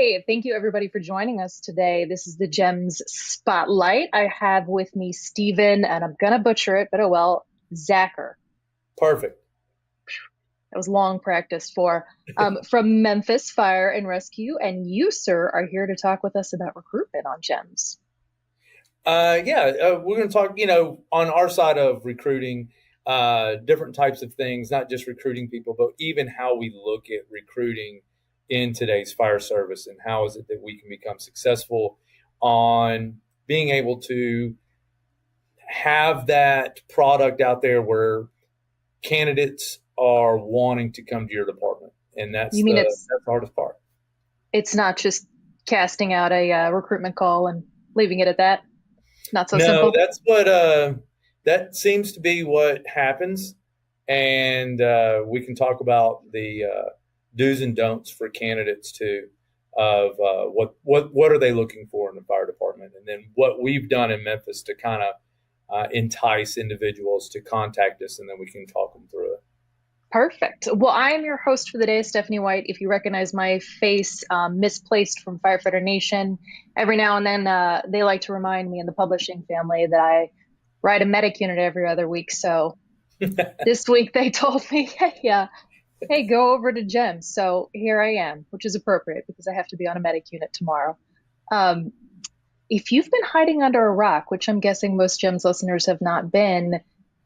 Hey, thank you everybody for joining us today. This is the JEMS Spotlight. I have with me Stephen, and I'm gonna butcher it, but oh well, Zachar. Perfect. That was long practice for from Memphis Fire and Rescue. And you, sir, are here to talk with us about recruitment on JEMS. We're going to talk, on our side of recruiting, different types of things, not just recruiting people, but even how we look at recruiting in today's fire service and how is it that we can become successful on being able to have that product out there where candidates are wanting to come to your department. And You mean that's the hardest part. it's not just casting out a recruitment call and leaving it at that? Not so No, simple. that seems to be what happens, and we can talk about the do's and don'ts for candidates too, of what are they looking for in the fire department, and then what we've done in Memphis to kind of entice individuals to contact us, and then we can talk them through it. Perfect. Well, I am your host for the day, Stephanie White. If you recognize my face, misplaced from Firefighter Nation, every now and then they like to remind me in the publishing family that I ride a medic unit every other week. So this week they told me, hey, go over to GEMS. So here I am, which is appropriate because I have to be on a medic unit tomorrow. Um, if you've been hiding under a rock, which I'm guessing most GEMS listeners have not been,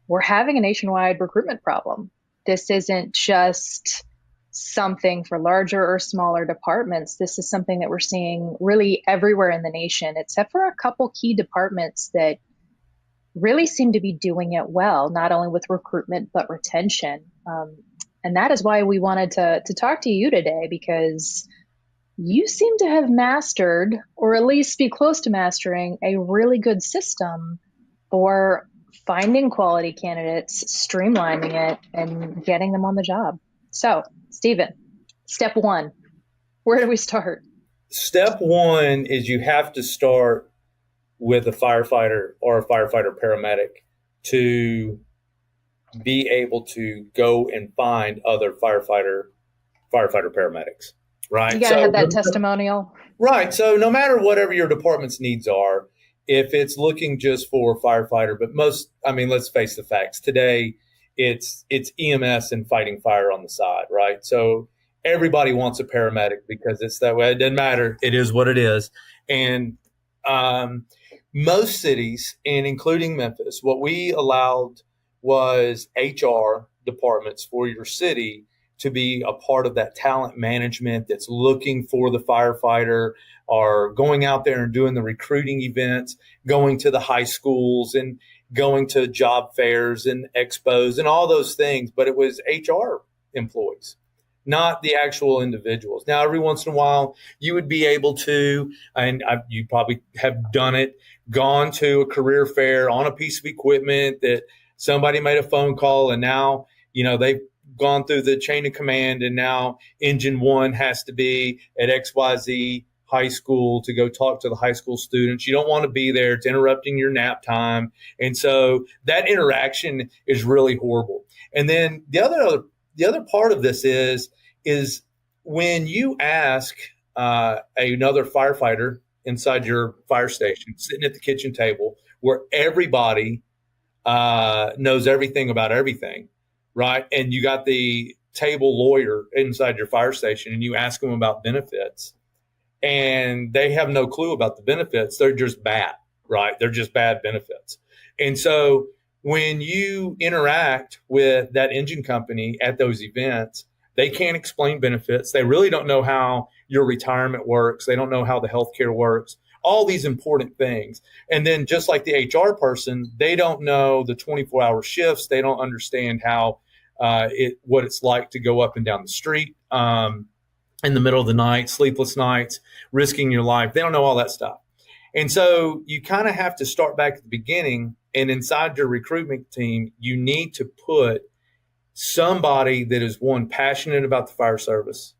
we're having a nationwide recruitment problem. This isn't just something for larger or smaller departments. This is something that we're seeing really everywhere in the nation, except for a couple key departments that really seem to be doing it well, not only with recruitment, but retention. And that is why we wanted to talk to you today, because you seem to have mastered, or at least be close to mastering, a really good system for finding quality candidates, streamlining it, and getting them on the job. So, Stephen, step one, where do we start? Step one is you have to start with a firefighter or a firefighter paramedic to be able to go and find other firefighter paramedics, You right? got to have that testimonial. Right. So no matter whatever your department's needs are, if it's looking just for firefighter, but let's face the facts. Today, it's EMS and fighting fire on the side, right? So everybody wants a paramedic because it's that way. It doesn't matter. It is what it is. And most cities, and including Memphis, what we allowed was HR departments for your city to be a part of that talent management that's looking for the firefighter, or going out there and doing the recruiting events, going to the high schools and going to job fairs and expos and all those things. But it was HR employees, not the actual individuals. Now, every once in a while, you would be able to, you probably have done it, gone to a career fair on a piece of equipment that somebody made a phone call, and now, they've gone through the chain of command, and now engine one has to be at XYZ high school to go talk to the high school students. You don't want to be there. It's interrupting your nap time. And so that interaction is really horrible. And then the other part of this is when you ask another firefighter inside your fire station, sitting at the kitchen table where everybody knows everything about everything, right? And you got the table lawyer inside your fire station, and you ask them about benefits, and they have no clue about the benefits. They're just bad, right? They're just bad benefits. And so when you interact with that engine company at those events, they can't explain benefits. They really don't know how your retirement works. They don't know how the healthcare works, all these important things. And then just like the HR person, they don't know the 24-hour shifts. They don't understand how what it's like to go up and down the street in the middle of the night, sleepless nights, risking your life. They don't know all that stuff. And so you kind of have to start back at the beginning, and inside your recruitment team, you need to put somebody that is, one, passionate about the fire service,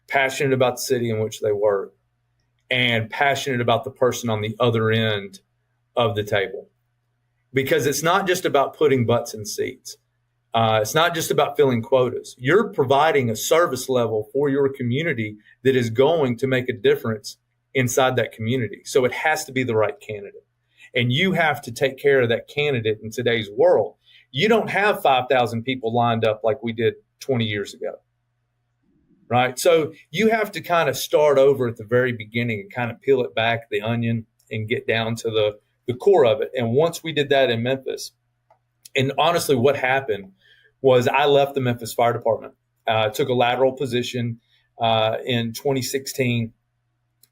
passionate about the city in which they work, and passionate about the person on the other end of the table. Because it's not just about putting butts in seats. It's not just about filling quotas. You're providing a service level for your community that is going to make a difference inside that community. So it has to be the right candidate. And you have to take care of that candidate in today's world. You don't have 5,000 people lined up like we did 20 years ago, right? So you have to kind of start over at the very beginning and kind of peel it back, the onion, and get down to the core of it. And once we did that in Memphis, and honestly, what happened was I left the Memphis Fire Department, took a lateral position in 2016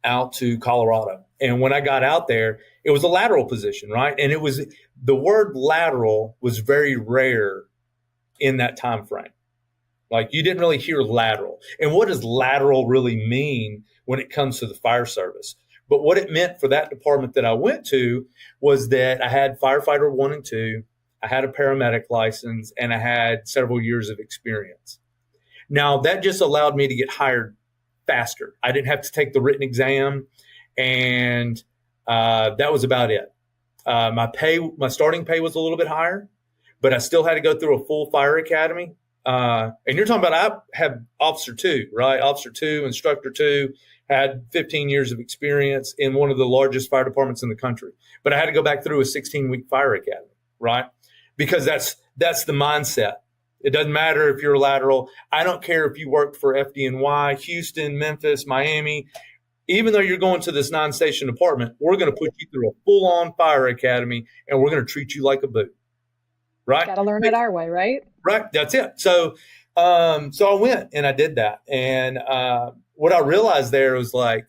out to Colorado. And when I got out there, it was a lateral position, right? And it was, the word lateral was very rare in that time frame. Like, you didn't really hear lateral. And what does lateral really mean when it comes to the fire service? But what it meant for that department that I went to was that I had firefighter 1 and 2, I had a paramedic license, and I had several years of experience. Now, that just allowed me to get hired faster. I didn't have to take the written exam, and that was about it. My starting pay was a little bit higher, but I still had to go through a full fire academy. And you're talking about, I have Officer 2, right? Officer 2, Instructor 2, had 15 years of experience in one of the largest fire departments in the country. But I had to go back through a 16-week fire academy, right? Because that's the mindset. It doesn't matter if you're lateral. I don't care if you worked for FDNY, Houston, Memphis, Miami. Even though you're going to this 9-station department, we're going to put you through a full-on fire academy, and we're going to treat you like a boot. Right? Got to learn it our way, right? Right. That's it. So I went and I did that. And what I realized there was like,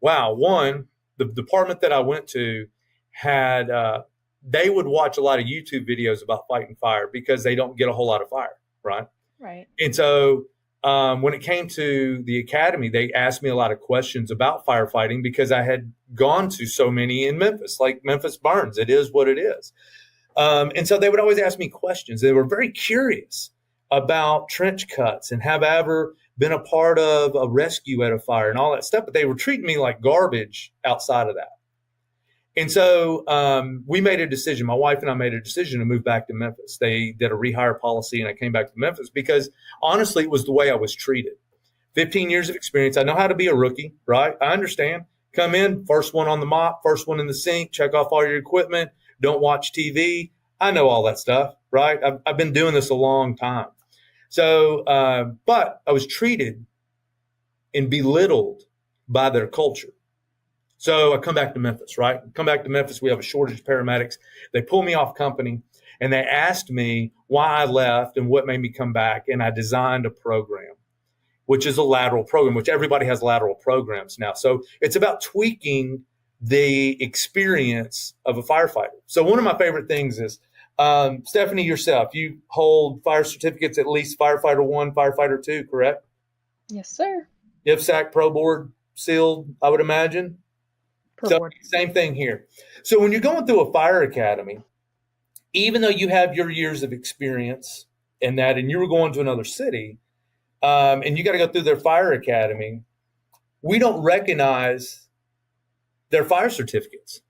wow, one, the department that I went to had, they would watch a lot of YouTube videos about fighting fire because they don't get a whole lot of fire. Right. Right. And so when it came to the academy, they asked me a lot of questions about firefighting because I had gone to so many in Memphis, like Memphis burns. It is what it is. And so they would always ask me questions. They were very curious about trench cuts and have I ever been a part of a rescue at a fire and all that stuff. But they were treating me like garbage outside of that. And so we made a decision. My wife and I made a decision to move back to Memphis. They did a rehire policy and I came back to Memphis because honestly, it was the way I was treated. 15 years of experience. I know how to be a rookie, right? I understand. Come in, first one on the mop, first one in the sink, check off all your equipment. Don't watch TV. I know all that stuff, right? I've been doing this a long time. So, but I was treated and belittled by their culture. So I come back to Memphis, right? Come back to Memphis. We have a shortage of paramedics. They pull me off company and they asked me why I left and what made me come back. And I designed a program, which is a lateral program, which everybody has lateral programs now. So it's about tweaking the experience of a firefighter. So one of my favorite things is, Stephanie, yourself, you hold fire certificates, at least firefighter 1, firefighter 2, correct? Yes, sir. IFSAC Pro Board sealed, I would imagine. So same thing here. So when you're going through a fire academy, even though you have your years of experience in that, and you were going to another city, and you got to go through their fire academy, we don't recognize their fire certificates.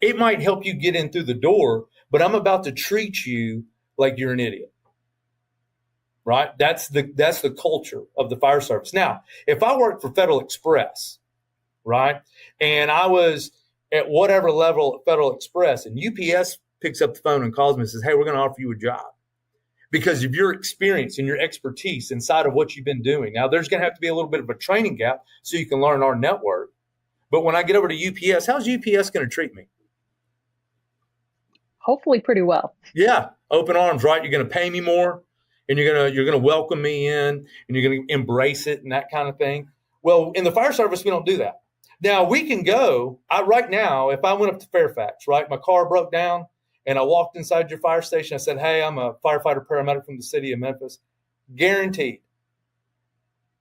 It might help you get in through the door, but I'm about to treat you like you're an idiot. Right? That's the culture of the fire service. Now, if I worked for Federal Express, right, and I was at whatever level at Federal Express, and UPS picks up the phone and calls me and says, hey, we're going to offer you a job because of your experience and your expertise inside of what you've been doing. Now, there's going to have to be a little bit of a training gap so you can learn our network. But when I get over to UPS, how's UPS going to treat me? Hopefully pretty well. Yeah. Open arms, right? You're going to pay me more and you're going to welcome me in and you're going to embrace it and that kind of thing. Well, in the fire service, we don't do that. Now we can go, right now, if I went up to Fairfax, right, my car broke down and I walked inside your fire station, I said, hey, I'm a firefighter paramedic from the city of Memphis. Guaranteed.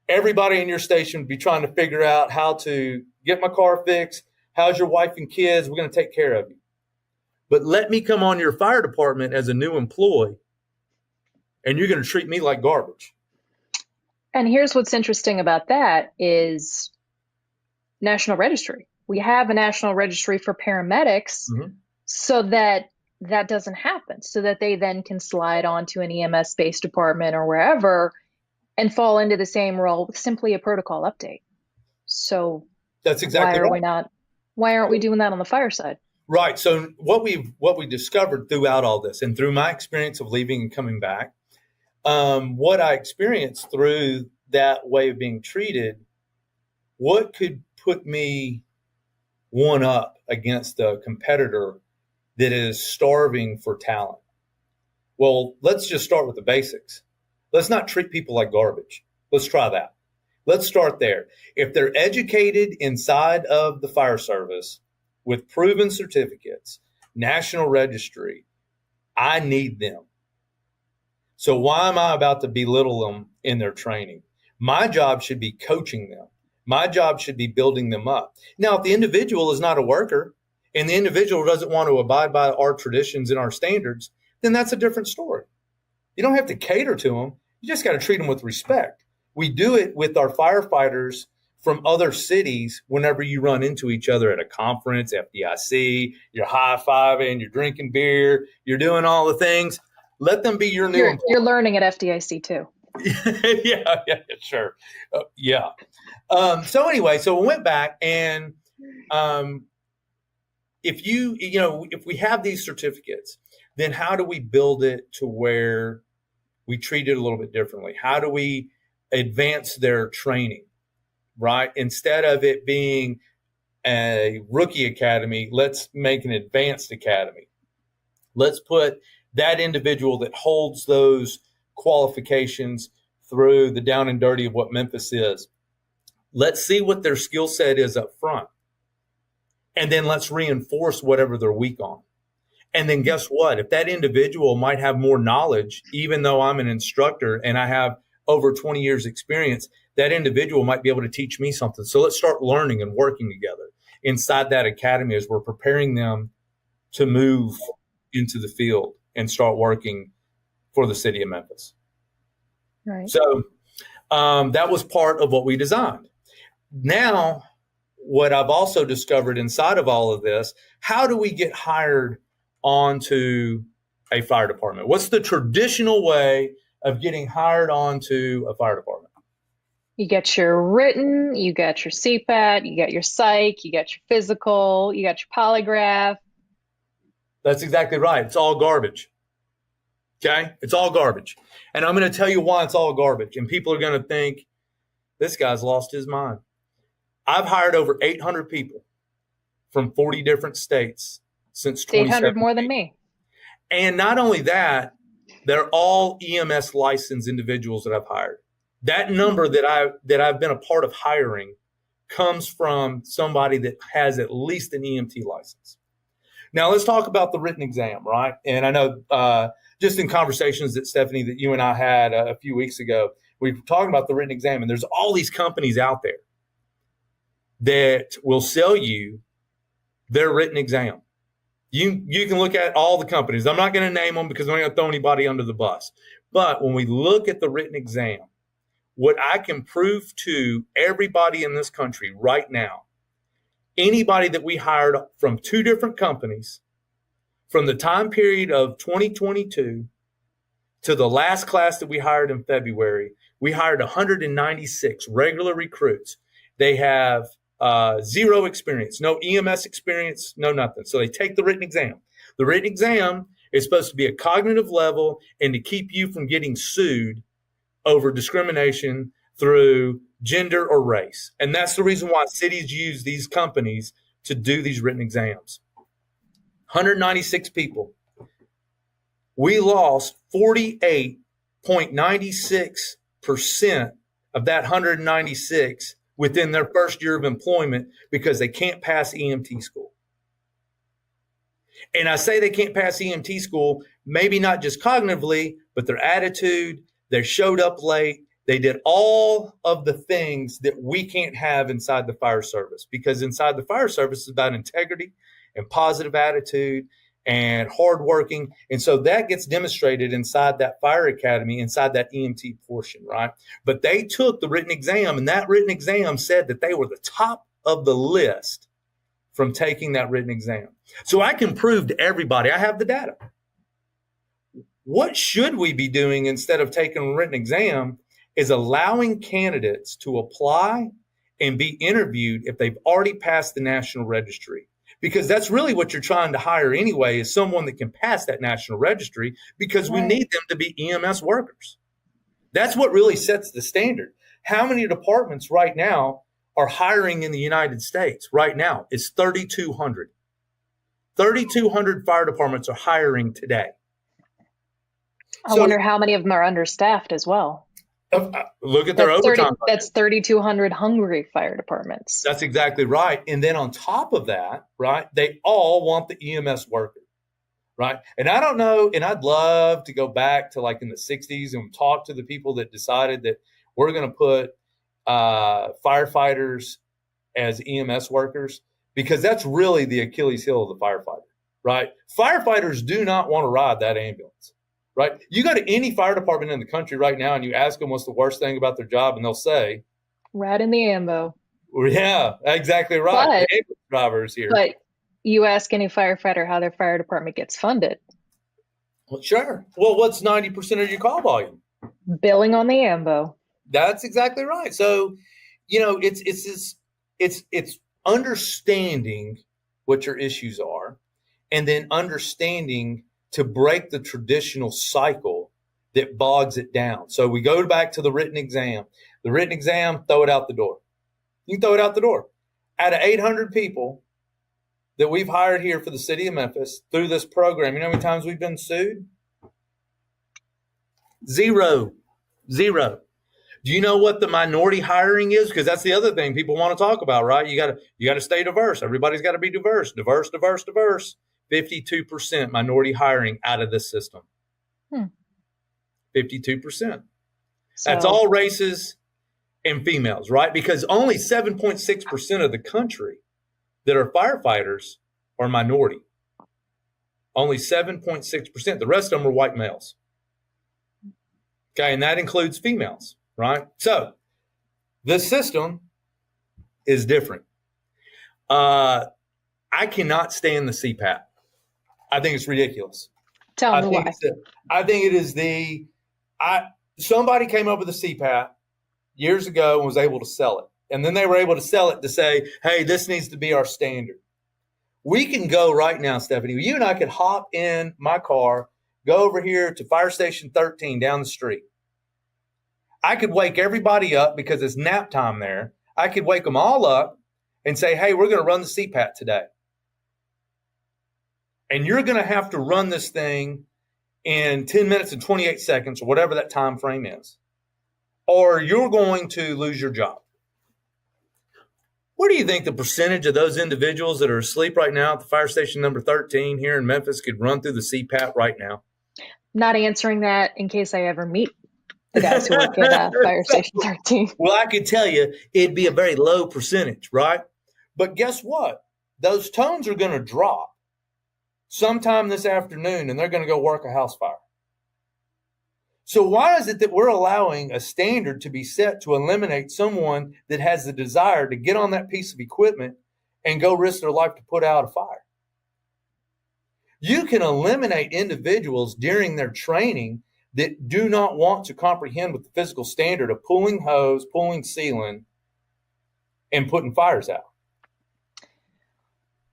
Everybody in your station would be trying to figure out how to get my car fixed. How's your wife and kids? We're going to take care of you. But let me come on your fire department as a new employee, and you're going to treat me like garbage. And here's what's interesting about that is National Registry. We have a National Registry for paramedics so that that doesn't happen, so that they then can slide onto an EMS-based department or wherever and fall into the same role with simply a protocol update. So That's exactly right. Why aren't we doing that on the fire side? Right. So what we discovered throughout all this, and through my experience of leaving and coming back, what I experienced through that way of being treated, what could put me one up against a competitor that is starving for talent? Well, let's just start with the basics. Let's not treat people like garbage. Let's try that. Let's start there. If they're educated inside of the fire service with proven certificates, national registry, I need them. So why am I about to belittle them in their training? My job should be coaching them. My job should be building them up. Now, if the individual is not a worker and the individual doesn't want to abide by our traditions and our standards, then that's a different story. You don't have to cater to them. You just got to treat them with respect. We do it with our firefighters from other cities whenever you run into each other at a conference, FDIC, you're high-fiving, you're drinking beer, you're doing all the things. Let them be your new employee. You're learning at FDIC too. yeah, sure. Yeah. So anyway, so we went back, and if we have these certificates, then how do we build it to where we treat it a little bit differently? How do we advance their training, right? Instead of it being a rookie academy, let's make an advanced academy. Let's put that individual that holds those qualifications through the down and dirty of what Memphis is. Let's see what their skill set is up front. And then let's reinforce whatever they're weak on. And then guess what? If that individual might have more knowledge, even though I'm an instructor and I have over 20 years experience, that individual might be able to teach me something. So let's start learning and working together inside that academy as we're preparing them to move into the field and start working for the city of Memphis. Right. So that was part of what we designed. Now, what I've also discovered inside of all of this, how do we get hired onto a fire department? What's the traditional way of getting hired onto a fire department? You get your written, you get your CPAT, you get your psych, you get your physical, you got your polygraph. That's exactly right. It's all garbage. Okay? It's all garbage. And I'm going to tell you why it's all garbage. And people are going to think, this guy's lost his mind. I've hired over 800 people from 40 different states since 2017. 800 more than me. And not only that, they're all EMS licensed individuals that I've hired. That number that I've been a part of hiring comes from somebody that has at least an EMT license. Now let's talk about the written exam, right? And I know just in conversations that Stephanie, that you and I had a few weeks ago, we were talking about the written exam, and there's all these companies out there that will sell you their written exam. You can look at all the companies. I'm not going to name them because I'm not going to throw anybody under the bus. But when we look at the written exam, what I can prove to everybody in this country right now, anybody that we hired from 2 different companies, from the time period of 2022 to the last class that we hired in February, we hired 196 regular recruits. They have zero experience, no EMS experience, no nothing. So they take the written exam. The written exam is supposed to be a cognitive level and to keep you from getting sued over discrimination through gender or race. And that's the reason why cities use these companies to do these written exams. 196 people. We lost 48.96% of that 196 within their first year of employment because they can't pass EMT school. And I say they can't pass EMT school, maybe not just cognitively, but their attitude, they showed up late. They did all of the things that we can't have inside the fire service, because inside the fire service is about integrity and positive attitude and hardworking. And so that gets demonstrated inside that fire academy, inside that EMT portion, right? But they took the written exam, and that written exam said that they were the top of the list from taking that written exam. So I can prove to everybody, I have the data. What should we be doing instead of taking a written exam is allowing candidates to apply and be interviewed if they've already passed the national registry. Because that's really what you're trying to hire anyway, is someone that can pass that national registry, because we need them to be EMS workers. That's what really sets the standard. How many departments right now are hiring in the United States right now? It's 3,200. 3,200 fire departments are hiring today. I wonder how many of them are understaffed as well. Look at their overtime. That's 3,200 hungry fire departments. That's exactly right. And then on top of that, right, they all want the EMS worker, right? And I don't know, and I'd love to go back to like in the 60s and talk to the people that decided that we're going to put firefighters as EMS workers, because that's really the Achilles heel of the firefighter, right? Firefighters do not want to ride that ambulance. Right? You go to any fire department in the country right now and you ask them what's the worst thing about their job, and they'll say, "Ride in the ambo." Yeah, exactly right. Ambulance drivers here. But you ask any firefighter how their fire department gets funded. Well, sure. Well, what's 90% of your call volume? Billing on the ambo. That's exactly right. So, you know, it's understanding what your issues are, and then understanding to break the traditional cycle that bogs it down. So we go back to the written exam. The written exam, throw it out the door. You can throw it out the door. Out of 800 people that we've hired here for the city of Memphis through this program, you know how many times we've been sued? Zero. Do you know what the minority hiring is? Because that's the other thing people want to talk about, right? You got to stay diverse. Everybody's got to be diverse. 52% minority hiring out of this system. 52%. That's all races and females, right? Because only 7.6% of the country that are firefighters are minority. Only 7.6%. The rest of them are white males. Okay, and that includes females, right? So the system is different. I cannot stand the CPAP. I think it's ridiculous. Tell me why. I think it is somebody came up with a CPAP years ago and was able to sell it. And then they were able to sell it to say, hey, this needs to be our standard. We can go right now, Stephanie. You and I could hop in my car, go over here to Fire Station 13 down the street. I could wake everybody up because it's nap time there. I could wake them all up and say, hey, we're going to run the CPAP today. And you're going to have to run this thing in 10 minutes and 28 seconds or whatever that time frame is, or you're going to lose your job. What do you think the percentage of those individuals that are asleep right now at the fire station number 13 here in Memphis could run through the CPAP right now? Not answering that in case I ever meet the guys who work at Fire Station 13. Well, I could tell you it'd be a very low percentage, right? But guess what? Those tones are going to drop sometime this afternoon, and they're going to go work a house fire. So why is it that we're allowing a standard to be set to eliminate someone that has the desire to get on that piece of equipment and go risk their life to put out a fire? You can eliminate individuals during their training that do not want to comprehend with the physical standard of pulling hose, pulling sealant, and putting fires out.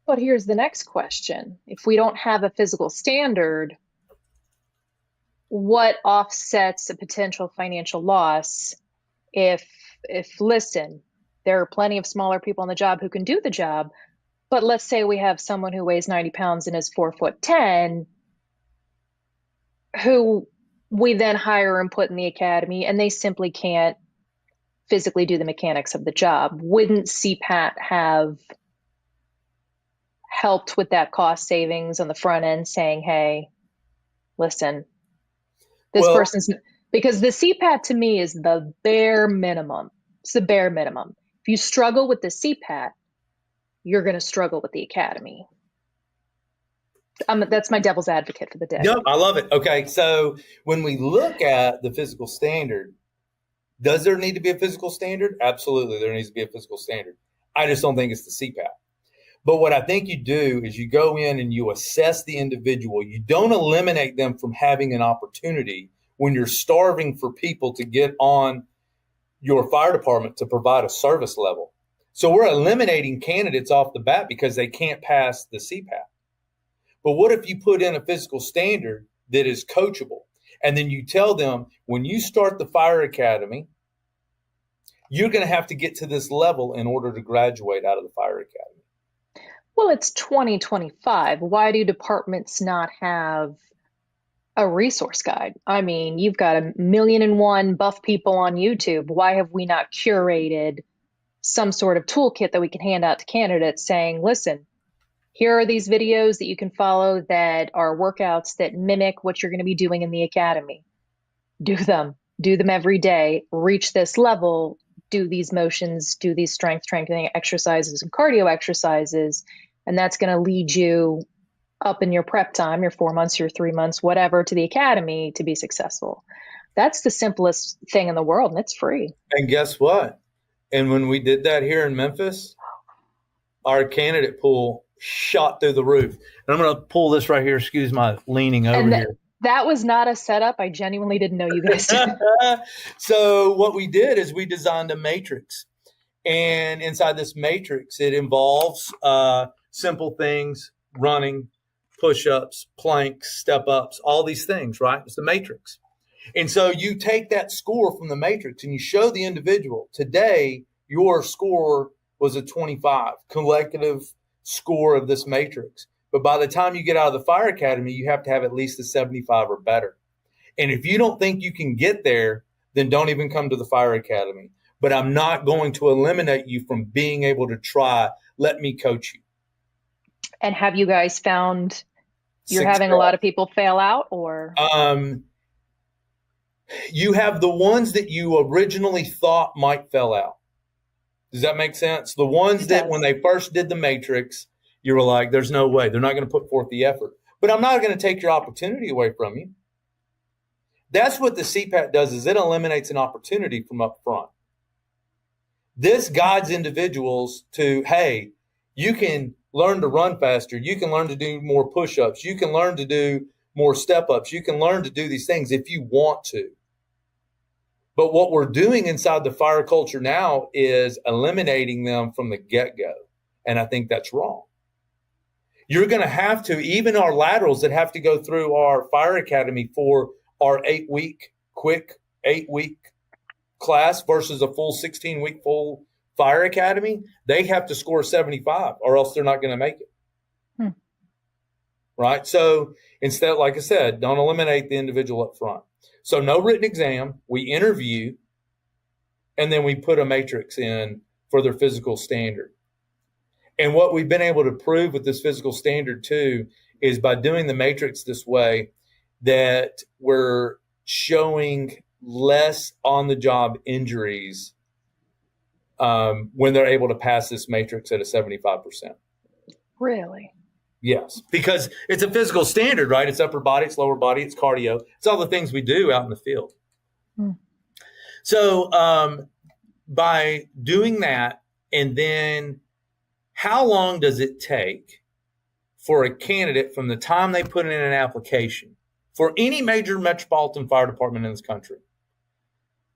But here's the next question. If we don't have a physical standard, what offsets a potential financial loss if listen, there are plenty of smaller people on the job who can do the job, but let's say we have someone who weighs 90 pounds and is 4'10", who we then hire and put in the academy, and they simply can't physically do the mechanics of the job. Wouldn't CPAT have helped with that cost savings on the front end, saying, hey, listen, this person's, because the CPAT to me is the bare minimum. It's the bare minimum. If you struggle with the CPAT, you're going to struggle with the academy. That's my devil's advocate for the day. Yep, I love it. Okay, so when we look at the physical standard, does there need to be a physical standard? Absolutely, there needs to be a physical standard. I just don't think it's the CPAT. But what I think you do is you go in and you assess the individual. You don't eliminate them from having an opportunity when you're starving for people to get on your fire department to provide a service level. So we're eliminating candidates off the bat because they can't pass the CPAP. But what if you put in a physical standard that is coachable? And then you tell them, when you start the fire academy, you're going to have to get to this level in order to graduate out of the fire academy. Well, it's 2025. Why do departments not have a resource guide? I mean, you've got 1,000,001 buff people on YouTube. Why have we not curated some sort of toolkit that we can hand out to candidates saying, listen, here are these videos that you can follow that are workouts that mimic what you're going to be doing in the academy. Do them every day, reach this level, do these motions, do these strengthening exercises and cardio exercises. And that's going to lead you up in your prep time, your 4 months, your 3 months, whatever, to the academy to be successful. That's the simplest thing in the world, and it's free. And guess what? And when we did that here in Memphis, our candidate pool shot through the roof. And I'm going to pull this right here. Excuse my leaning over here. That was not a setup. I genuinely didn't know you guys did. So what we did is we designed a matrix. And inside this matrix, it involves simple things, running, push-ups, planks, step-ups, all these things, right? It's the matrix. And so you take that score from the matrix and you show the individual, today, your score was a 25, collective score of this matrix. But by the time you get out of the fire academy, you have to have at least a 75 or better. And if you don't think you can get there, then don't even come to the fire academy. But I'm not going to eliminate you from being able to try. Let me coach you. And have you guys found you're having a lot of people fail out, or? You have the ones that you originally thought might fail out. Does that make sense? The ones that when they first did the matrix, you were like, there's no way. They're not going to put forth the effort. But I'm not going to take your opportunity away from you. That's what the CPAT does, is it eliminates an opportunity from up front. This guides individuals to, hey, you can learn to run faster. You can learn to do more push-ups. You can learn to do more step-ups. You can learn to do these things if you want to. But what we're doing inside the fire culture now is eliminating them from the get-go. And I think that's wrong. You're going to have to, even our laterals that have to go through our fire academy for our 8-week, quick 8-week class versus a full 16-week full fire academy, they have to score 75 or else they're not going to make it. Right? So instead, like I said, don't eliminate the individual up front. So no written exam, we interview, and then we put a matrix in for their physical standard. And what we've been able to prove with this physical standard too is by doing the matrix this way that we're showing less on-the-job injuries when they're able to pass this matrix at a 75%. Really? Yes, because it's a physical standard, right? It's upper body, it's lower body, it's cardio. It's all the things we do out in the field. So by doing that, and then how long does it take for a candidate from the time they put in an application for any major metropolitan fire department in this country?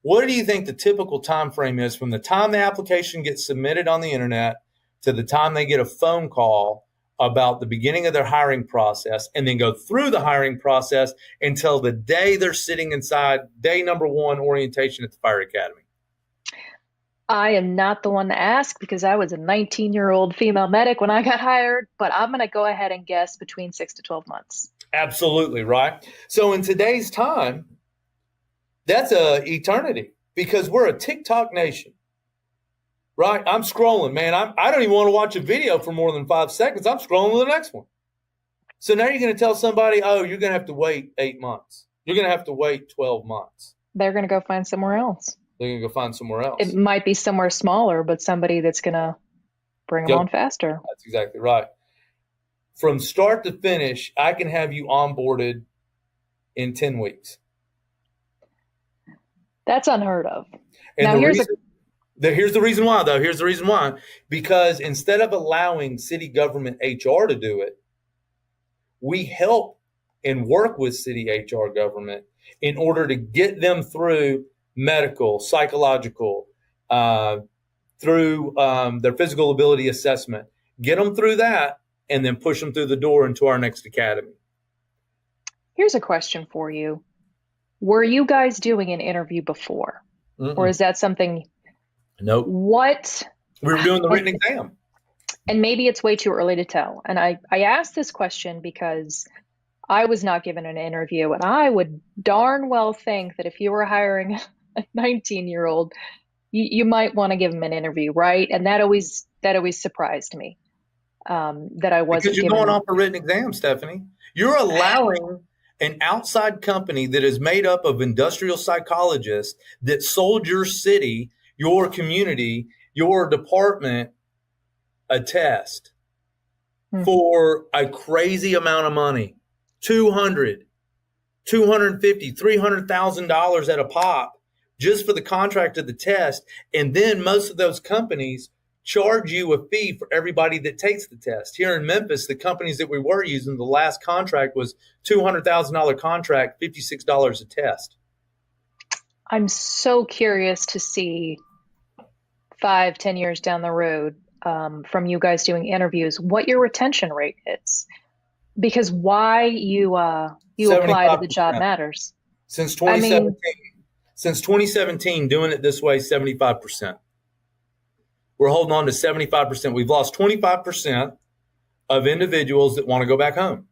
What do you think the typical time frame is from the time the application gets submitted on the internet to the time they get a phone call about the beginning of their hiring process, and then go through the hiring process until the day they're sitting inside day number 1 orientation at the fire academy? I am not the one to ask because I was a 19-year-old female medic when I got hired, but I'm going to go ahead and guess between 6 to 12 months. Absolutely, right? So in today's time, that's a eternity because we're a TikTok nation. Right? I'm scrolling, man. I don't even want to watch a video for more than 5 seconds. I'm scrolling to the next one. So now you're going to tell somebody, oh, you're going to have to wait 8 months. You're going to have to wait 12 months. They're going to go find somewhere else. They're going to go find somewhere else. It might be somewhere smaller, but somebody that's going to bring them on faster. That's exactly right. From start to finish, I can have you onboarded in 10 weeks. That's unheard of. And Here's the reason why, though. Here's the reason why. Because instead of allowing city government HR to do it, we help and work with city HR government in order to get them through medical, psychological, through their physical ability assessment, get them through that, and then push them through the door into our next academy. Here's a question for you. Were you guys doing an interview before? Mm-mm. Or is that something? Nope. What? We were doing the written exam. And maybe it's way too early to tell. And I asked this question because I was not given an interview, and I would darn well think that if you were hiring a 19-year-old, you might want to give him an interview, right? And that always surprised me, that I wasn't. Because you're going off a written exam, Stephanie. You're allowing an outside company that is made up of industrial psychologists that sold your city, your community, your department a test for a crazy amount of money, $200,000, $250,000, $300,000 at a pop, just for the contract of the test. And then most of those companies charge you a fee for everybody that takes the test. Here in Memphis, the companies that we were using, the last contract was $200,000 contract, $56 a test. I'm so curious to see 5-10 years down the road, from you guys doing interviews, what your retention rate is, because why you apply to the job matters. Since 2017, doing it this way, 75%. We're holding on to 75%. We've lost 25% of individuals that want to go back home.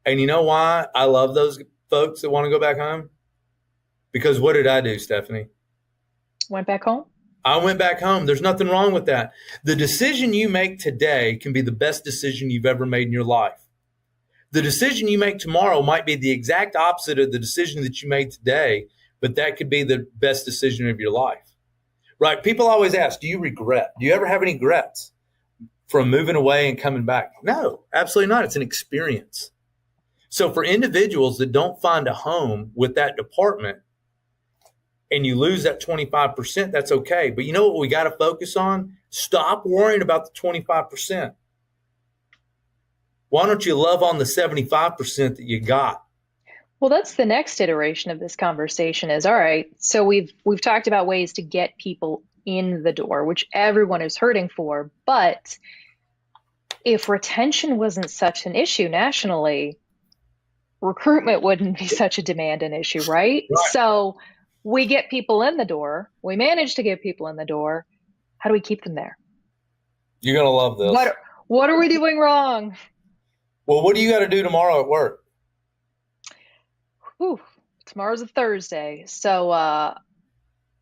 And you know why I love those folks that want to go back home? Because what did I do, Stephanie? Went back home? I went back home. There's nothing wrong with that. The decision you make today can be the best decision you've ever made in your life. The decision you make tomorrow might be the exact opposite of the decision that you made today, but that could be the best decision of your life, right? People always ask, do you regret? Do you ever have any regrets from moving away and coming back? No, absolutely not. It's an experience. So for individuals that don't find a home with that department, and you lose that 25%, that's okay. But you know what we got to focus on? Stop worrying about the 25%. Why don't you love on the 75% that you got? Well, that's the next iteration of this conversation is, all right, so we've talked about ways to get people in the door, which everyone is hurting for. But if retention wasn't such an issue nationally, recruitment wouldn't be such a demand and issue, right? So we get people in the door. We manage to get people in the door. How do we keep them there? You're going to love this. What are we doing wrong? Well, what do you got to do tomorrow at work? Tomorrow's a Thursday. So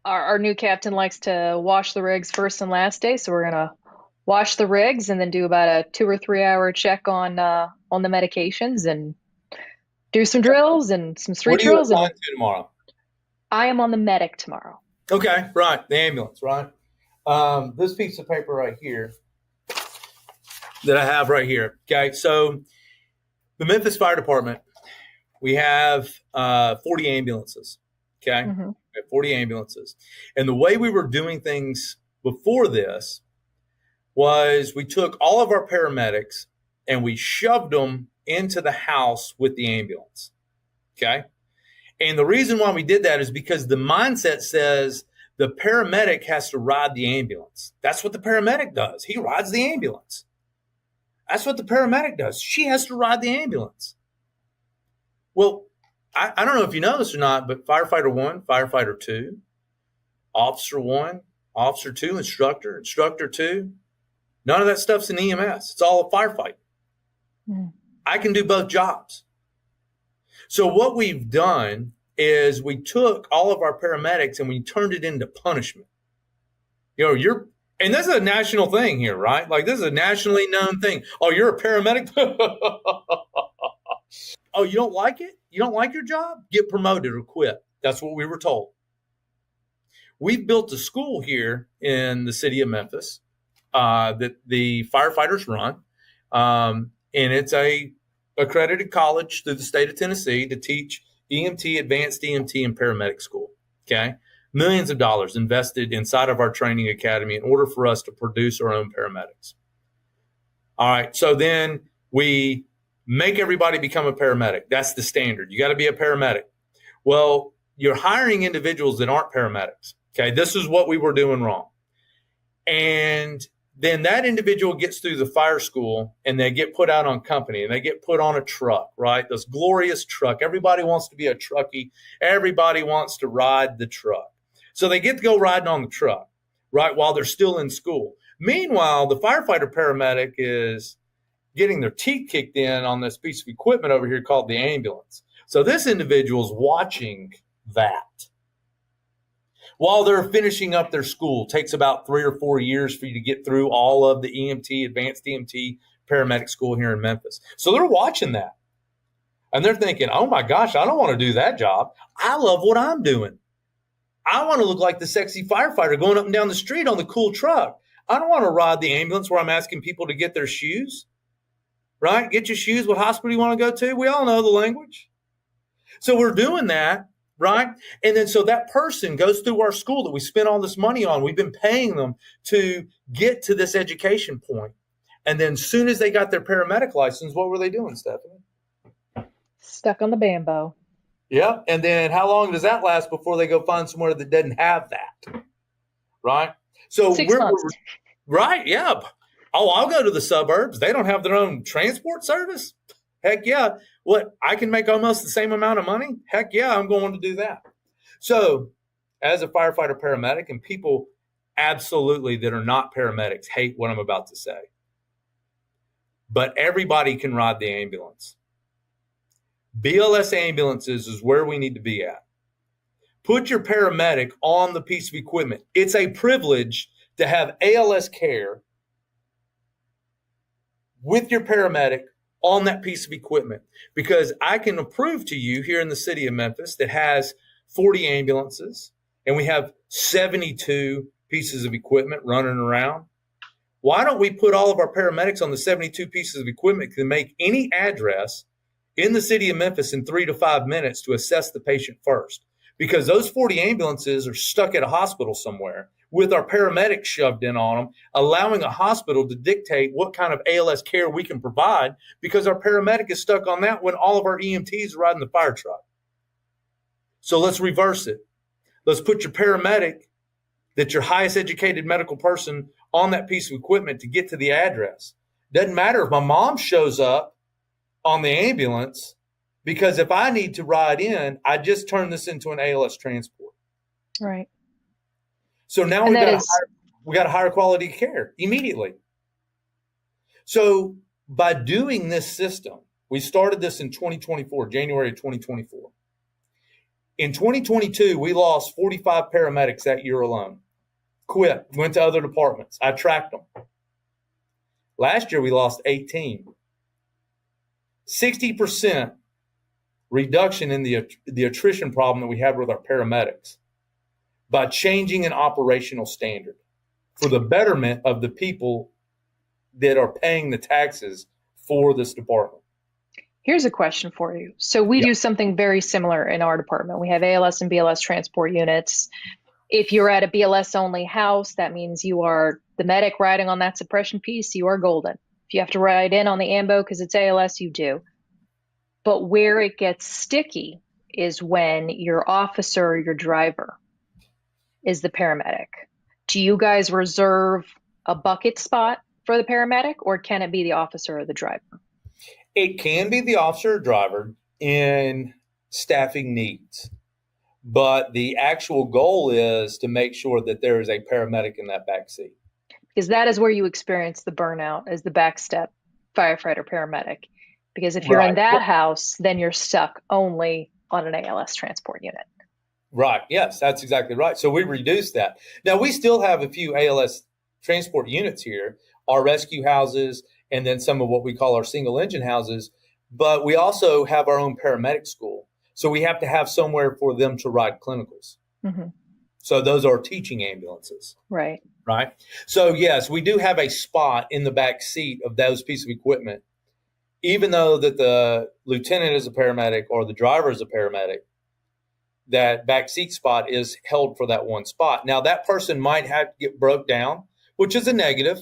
our new captain likes to wash the rigs first and last day. So we're going to wash the rigs and then do about a 2 or 3 hour check on the medications and do some drills and some street drills. What are you assigned to tomorrow? I am on the medic tomorrow. Okay, right. The ambulance, right? This piece of paper right here that I have right here. Okay, so the Memphis Fire Department, we have 40 ambulances. Okay, we have 40 ambulances. And the way we were doing things before this was we took all of our paramedics and we shoved them into the house with the ambulance. Okay. And the reason why we did that is because the mindset says the paramedic has to ride the ambulance. That's what the paramedic does. He rides the ambulance. That's what the paramedic does. She has to ride the ambulance. Well, I don't know if you know this or not, but firefighter 1, firefighter 2, officer 1, officer 2, instructor 2, none of that stuff's in EMS. It's all a firefight. I can do both jobs. So what we've done is we took all of our paramedics and we turned it into punishment. And this is a national thing here, right? Like this is a nationally known thing. Oh, you're a paramedic? Oh, you don't like it? You don't like your job? Get promoted or quit. That's what we were told. We've built a school here in the city of Memphis that the firefighters run. And it's a accredited college through the state of Tennessee to teach EMT, advanced EMT, and paramedic school. Okay. millions of dollars invested inside of our training academy in order for us to produce our own paramedics. All right. So then we make everybody become a paramedic. That's the standard. You got to be a paramedic. Well, you're hiring individuals that aren't paramedics. Okay. This is what we were doing wrong. And then that individual gets through the fire school and they get put out on company and they get put on a truck, right? This glorious truck. Everybody wants to be a truckie. Everybody wants to ride the truck. So they get to go riding on the truck, right, while they're still in school. Meanwhile, the firefighter paramedic is getting their teeth kicked in on this piece of equipment over here called the ambulance. So this individual is watching that while they're finishing up their school. It takes about 3 or 4 years for you to get through all of the EMT, advanced EMT paramedic school here in Memphis. So they're watching that. And they're thinking, oh my gosh, I don't want to do that job. I love what I'm doing. I want to look like the sexy firefighter going up and down the street on the cool truck. I don't want to ride the ambulance where I'm asking people to get their shoes, right? Get your shoes. What hospital you want to go to? We all know the language. So we're doing that. Right. And then so that person goes through our school that we spent all this money on. We've been paying them to get to this education point. And then as soon as they got their paramedic license, what were they doing, Stephanie? Stuck on the bambo. Yeah. And then how long does that last before they go find somewhere that doesn't have that? Right. So 6 months. Right. Yeah. Oh, I'll go to the suburbs. They don't have their own transport service. Heck yeah. What, I can make almost the same amount of money? Heck yeah, I'm going to do that. So as a firefighter paramedic, and people absolutely that are not paramedics hate what I'm about to say, but everybody can ride the ambulance. BLS ambulances is where we need to be at. Put your paramedic on the piece of equipment. It's a privilege to have ALS care with your paramedic on that piece of equipment, because I can prove to you here in the city of Memphis that has 40 ambulances and we have 72 pieces of equipment running around. Why don't we put all of our paramedics on the 72 pieces of equipment that can make any address in the city of Memphis in 3 to 5 minutes to assess the patient first? Because those 40 ambulances are stuck at a hospital somewhere with our paramedics shoved in on them, allowing a hospital to dictate what kind of ALS care we can provide, because our paramedic is stuck on that when all of our EMTs are riding the fire truck. So let's reverse it. Let's put your paramedic, that's your highest educated medical person, on that piece of equipment to get to the address. Doesn't matter if my mom shows up on the ambulance, because if I need to ride in, I just turn this into an ALS transport. Right. So now we got a higher quality of care immediately. So by doing this system, we started this in 2024, January of 2024. In 2022, we lost 45 paramedics that year alone. Quit, went to other departments. I tracked them. Last year, we lost 18. 60% reduction in the attrition problem that we have with our paramedics by changing an operational standard for the betterment of the people that are paying the taxes for this department. Here's a question for you. So we do something very similar in our department. We have ALS and BLS transport units. If you're at a BLS only house, that means you are the medic riding on that suppression piece, you are golden. If you have to ride in on the AMBO because it's ALS, you do. But where it gets sticky is when your officer, your driver, is the paramedic. Do you guys reserve a bucket spot for the paramedic, or can it be the officer or the driver? It can be the officer or driver in staffing needs, but the actual goal is to make sure that there is a paramedic in that back seat. Because that is where you experience the burnout, as the backstep firefighter paramedic. Because if you're in that house, then you're stuck only on an ALS transport unit. Right. Yes, that's exactly right. So we reduced that. Now, we still have a few ALS transport units here, our rescue houses, and then some of what we call our single engine houses. But we also have our own paramedic school. So we have to have somewhere for them to ride clinicals. Mm-hmm. So those are teaching ambulances. Right. Right. So, yes, we do have a spot in the back seat of those pieces of equipment, even though that the lieutenant is a paramedic or the driver is a paramedic. that back seat spot is held for that one spot. Now that person might have to get broke down, which is a negative,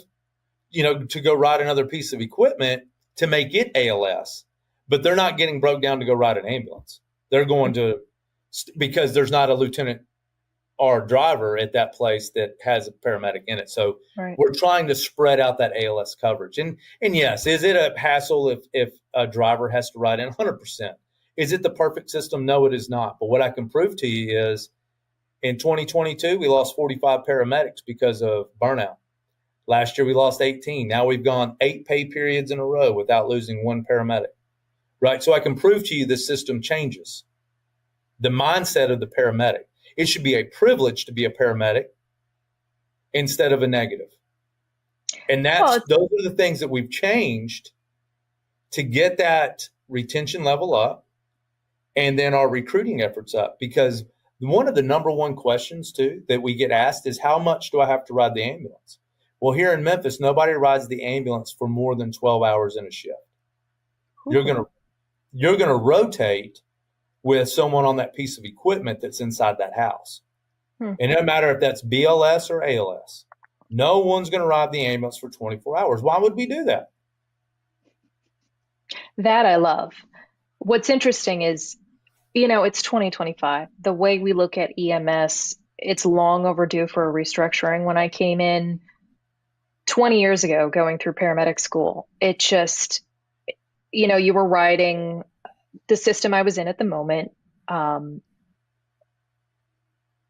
to go ride another piece of equipment to make it ALS, but they're not getting broke down to go ride an ambulance. They're going to, because there's not a lieutenant or driver at that place that has a paramedic in it. So we're trying to spread out that ALS coverage. And yes, is it a hassle if a driver has to ride in? 100%. Is it the perfect system? No, it is not. But what I can prove to you is in 2022, we lost 45 paramedics because of burnout. Last year, we lost 18. Now we've gone 8 pay periods in a row without losing one paramedic, right? So I can prove to you the system changes. The mindset of the paramedic. It should be a privilege to be a paramedic instead of a negative. And those are the things that we've changed to get that retention level up and then our recruiting efforts up. Because one of the number one questions, too, that we get asked is, how much do I have to ride the ambulance? Well, here in Memphis, nobody rides the ambulance for more than 12 hours in a shift. You're going to rotate with someone on that piece of equipment that's inside that house. And it doesn't matter if that's BLS or ALS. No one's going to ride the ambulance for 24 hours. Why would we do that? That I love. What's interesting is, it's 2025. The way we look at EMS, it's long overdue for a restructuring. When I came in 20 years ago, going through paramedic school, it just, you were riding the system I was in at the moment.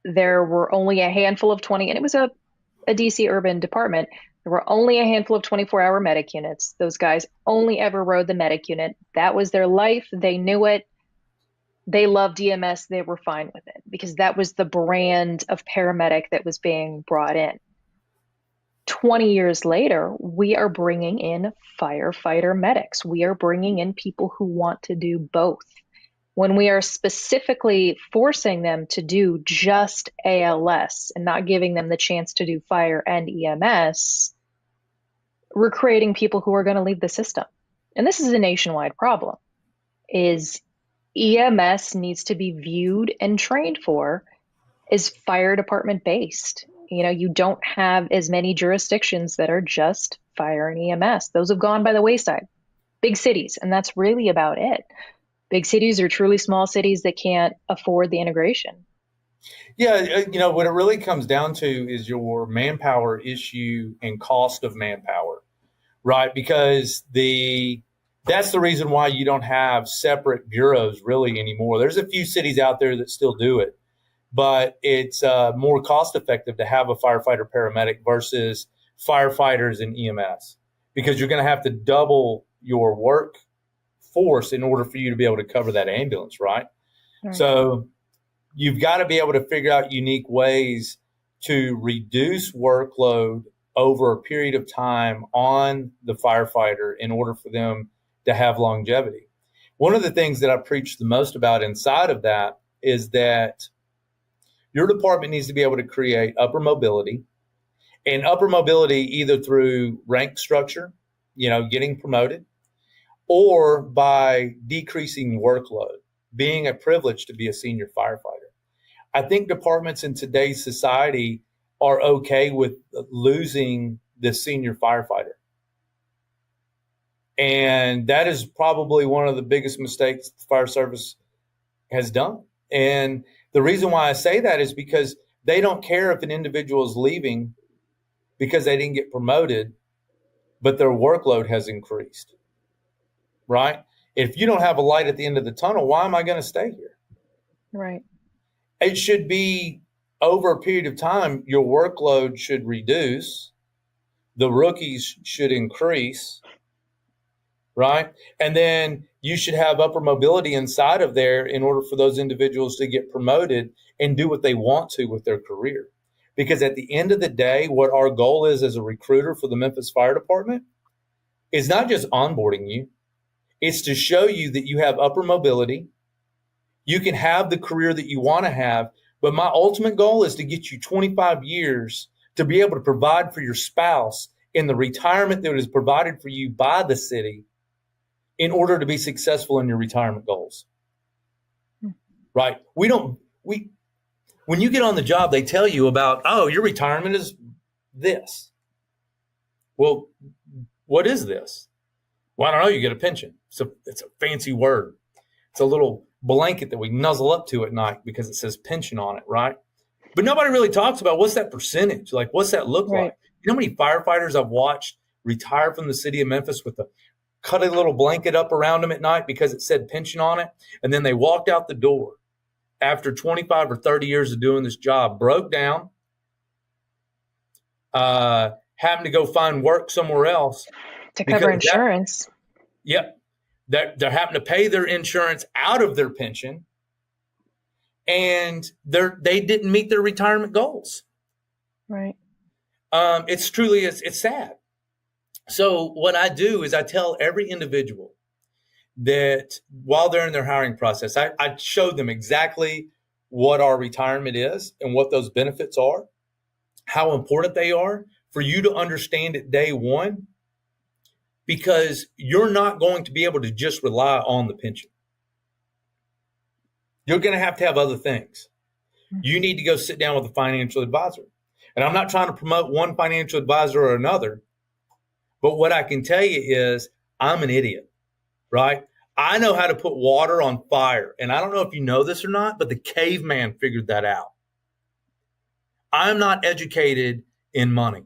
There were only a handful of 20, and it was a DC urban department. There were only a handful of 24-hour medic units. Those guys only ever rode the medic unit. That was their life. They knew it. They loved EMS. They were fine with it because that was the brand of paramedic that was being brought in. 20 years later, we are bringing in firefighter medics. We are bringing in people who want to do both. When we are specifically forcing them to do just ALS and not giving them the chance to do fire and EMS, we're creating people who are going to leave the system. And this is a nationwide problem, is EMS needs to be viewed and trained for as fire department based. You don't have as many jurisdictions that are just fire and EMS. Those have gone by the wayside. Big cities, and that's really about it. Big cities are truly small cities that can't afford the integration. Yeah, what it really comes down to is your manpower issue and cost of manpower, right? Because that's the reason why you don't have separate bureaus really anymore. There's a few cities out there that still do it. But it's more cost effective to have a firefighter paramedic versus firefighters and EMS, because you're going to have to double your workforce in order for you to be able to cover that ambulance, right? So you've got to be able to figure out unique ways to reduce workload over a period of time on the firefighter in order for them to have longevity. One of the things that I preach the most about inside of that is that your department needs to be able to create upper mobility, and upper mobility either through rank structure, getting promoted, or by decreasing workload, being a privilege to be a senior firefighter. I think departments in today's society are okay with losing the senior firefighter. And that is probably one of the biggest mistakes the fire service has done. And the reason why I say that is because they don't care if an individual is leaving because they didn't get promoted, but their workload has increased, right? If you don't have a light at the end of the tunnel, why am I going to stay here? Right. It should be over a period of time, your workload should reduce. The rookies should increase, right? And then you should have upper mobility inside of there in order for those individuals to get promoted and do what they want to with their career. Because at the end of the day, what our goal is as a recruiter for the Memphis Fire Department is not just onboarding you. It's to show you that you have upper mobility. You can have the career that you want to have. But my ultimate goal is to get you 25 years to be able to provide for your spouse in the retirement that is provided for you by the city in order to be successful in your retirement goals, right? We don't when you get on the job, they tell you about, oh, your retirement is this. Well, what is this? Well, I don't know. You get a pension. So it's a fancy word. It's a little blanket that we nuzzle up to at night because it says pension on it, right? But nobody really talks about what's that percentage? Like, what's that look like? You know how many firefighters I've watched retire from the city of Memphis with a cut a little blanket up around them at night because it said pension on it, and then they walked out the door after 25 or 30 years of doing this job, broke down, having to go find work somewhere else to cover insurance. Yep. They're having to pay their insurance out of their pension, and they didn't meet their retirement goals. Right. It's sad. So what I do is I tell every individual that while they're in their hiring process, I show them exactly what our retirement is and what those benefits are, how important they are for you to understand at day one, because you're not going to be able to just rely on the pension. You're going to have other things. You need to go sit down with a financial advisor. And I'm not trying to promote one financial advisor or another, but what I can tell you is I'm an idiot, right? I know how to put water on fire. And I don't know if you know this or not, but the caveman figured that out. I'm not educated in money.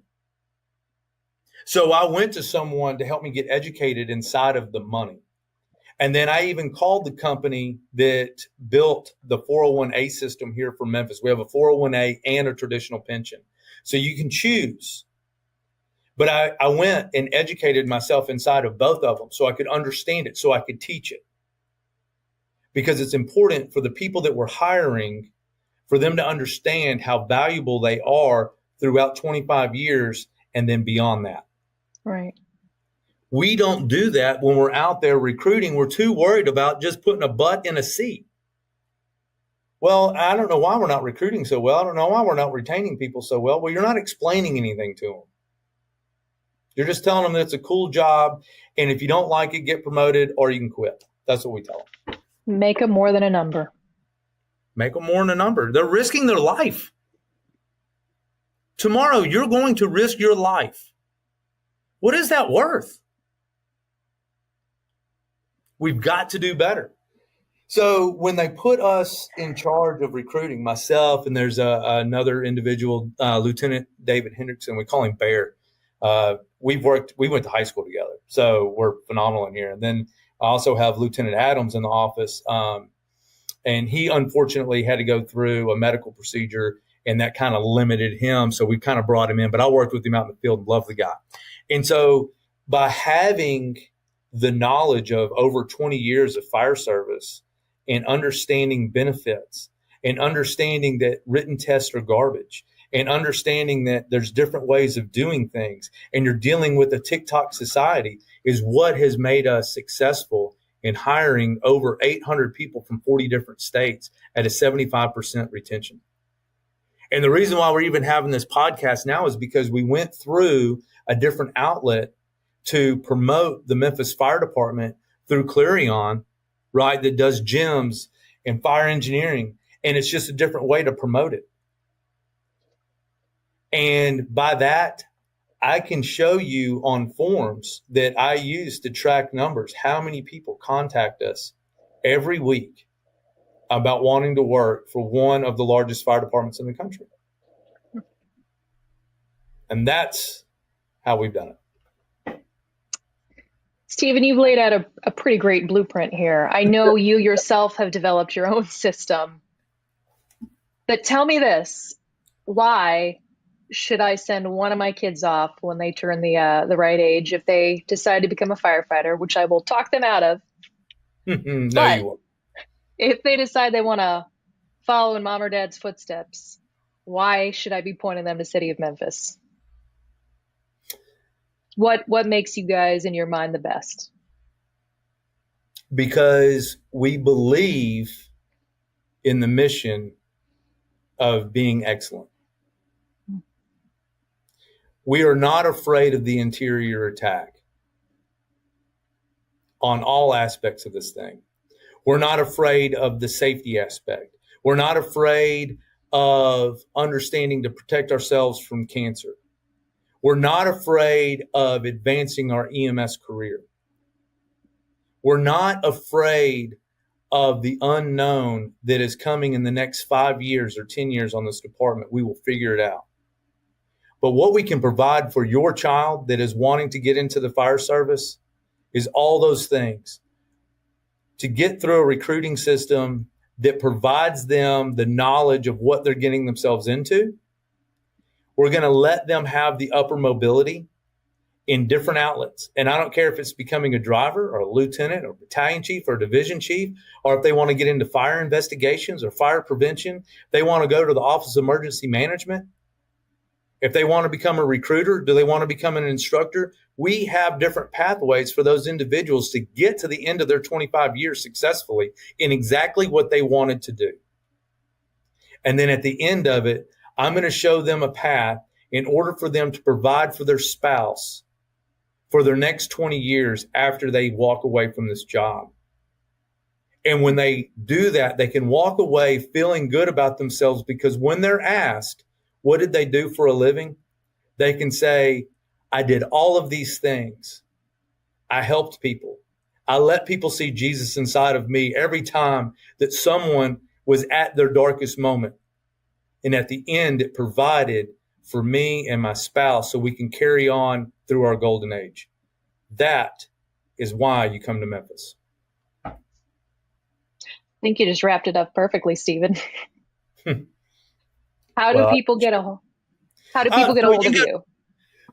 So I went to someone to help me get educated inside of the money. And then I even called the company that built the 401A system here for Memphis. We have a 401A and a traditional pension. So you can choose. But I went and educated myself inside of both of them so I could understand it, so I could teach it. Because it's important for the people that we're hiring, for them to understand how valuable they are throughout 25 years and then beyond that. Right. We don't do that when we're out there recruiting. We're too worried about just putting a butt in a seat. Well, I don't know why we're not recruiting so well. I don't know why we're not retaining people so well. Well, you're not explaining anything to them. You're just telling them that it's a cool job, and if you don't like it, get promoted or you can quit. That's what we tell them. Make them more than a number. Make them more than a number. They're risking their life. Tomorrow, you're going to risk your life. What is that worth? We've got to do better. So when they put us in charge of recruiting, myself, and there's another individual, Lieutenant David Hendrickson, we call him Bear. We went to high school together, so we're phenomenal in here. And then I also have Lieutenant Adams in the office, and he unfortunately had to go through a medical procedure, and that kind of limited him. So we kind of brought him in, but I worked with him out in the field and loved the guy. And so by having the knowledge of over 20 years of fire service and understanding benefits and understanding that written tests are garbage and understanding that there's different ways of doing things and you're dealing with a TikTok society is what has made us successful in hiring over 800 people from 40 different states at a 75% retention. And the reason why we're even having this podcast now is because we went through a different outlet to promote the Memphis Fire Department through Clarion, right, that does JEMS and fire engineering. And it's just a different way to promote it. And by that, I can show you on forms that I use to track numbers, how many people contact us every week about wanting to work for one of the largest fire departments in the country. And how we've done it. Stephen, you've laid out a pretty great blueprint here. I know you yourself have developed your own system. But tell me this, why should I send one of my kids off when they turn the right age if they decide to become a firefighter, which I will talk them out of? No, you won't. If they decide they want to follow in mom or dad's footsteps, why should I be pointing them to City of Memphis? What makes you guys in your mind the best? Because we believe in the mission of being excellent. We are not afraid of the interior attack on all aspects of this thing. We're not afraid of the safety aspect. We're not afraid of understanding to protect ourselves from cancer. We're not afraid of advancing our EMS career. We're not afraid of the unknown that is coming in the next 5 years or 10 years on this department. We will figure it out. But what we can provide for your child that is wanting to get into the fire service is all those things. To get through a recruiting system that provides them the knowledge of what they're getting themselves into. We're going to let them have the upper mobility in different outlets. And I don't care if it's becoming a driver or a lieutenant or battalion chief or division chief, or if they want to get into fire investigations or fire prevention, they want to go to the Office of Emergency Management. If they want to become a recruiter, do they want to become an instructor? We have different pathways for those individuals to get to the end of their 25 years successfully in exactly what they wanted to do. And then at the end of it, I'm going to show them a path in order for them to provide for their spouse for their next 20 years after they walk away from this job. And when they do that, they can walk away feeling good about themselves, because when they're asked, what did they do for a living? They can say, I did all of these things. I helped people. I let people see Jesus inside of me every time that someone was at their darkest moment. And at the end, it provided for me and my spouse so we can carry on through our golden age. That is why you come to Memphis. I think you just wrapped it up perfectly, Stephen. How do people get a hold of you?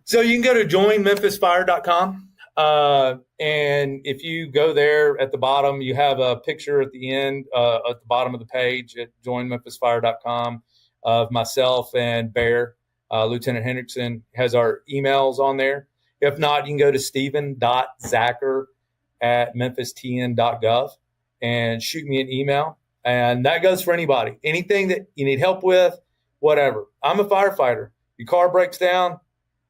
So you can go to joinmemphisfire.com. And if you go there at the bottom, you have a picture at the end, at the bottom of the page at joinmemphisfire.com of myself and Bear. Lieutenant Hendrickson has our emails on there. If not, you can go to stephen.zachar@memphistn.gov and shoot me an email. And that goes for anybody. Anything that you need help with, whatever. I'm a firefighter. Your car breaks down,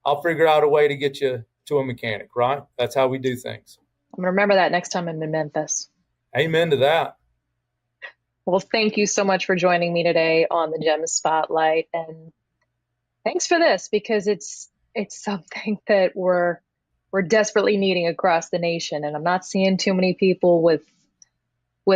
I'll figure out a way to get you to a mechanic, right? That's how we do things. I'm going to remember that next time I'm in Memphis. Amen to that. Well, thank you so much for joining me today on the JEMS Spotlight. And thanks for this, because it's something that we're desperately needing across the nation. And I'm not seeing too many people with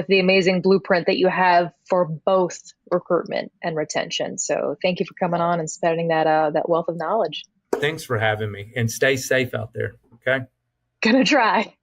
the amazing blueprint that you have for both recruitment and retention. So thank you for coming on and spreading that wealth of knowledge. Thanks for having me, and stay safe out there. Okay. Gonna try.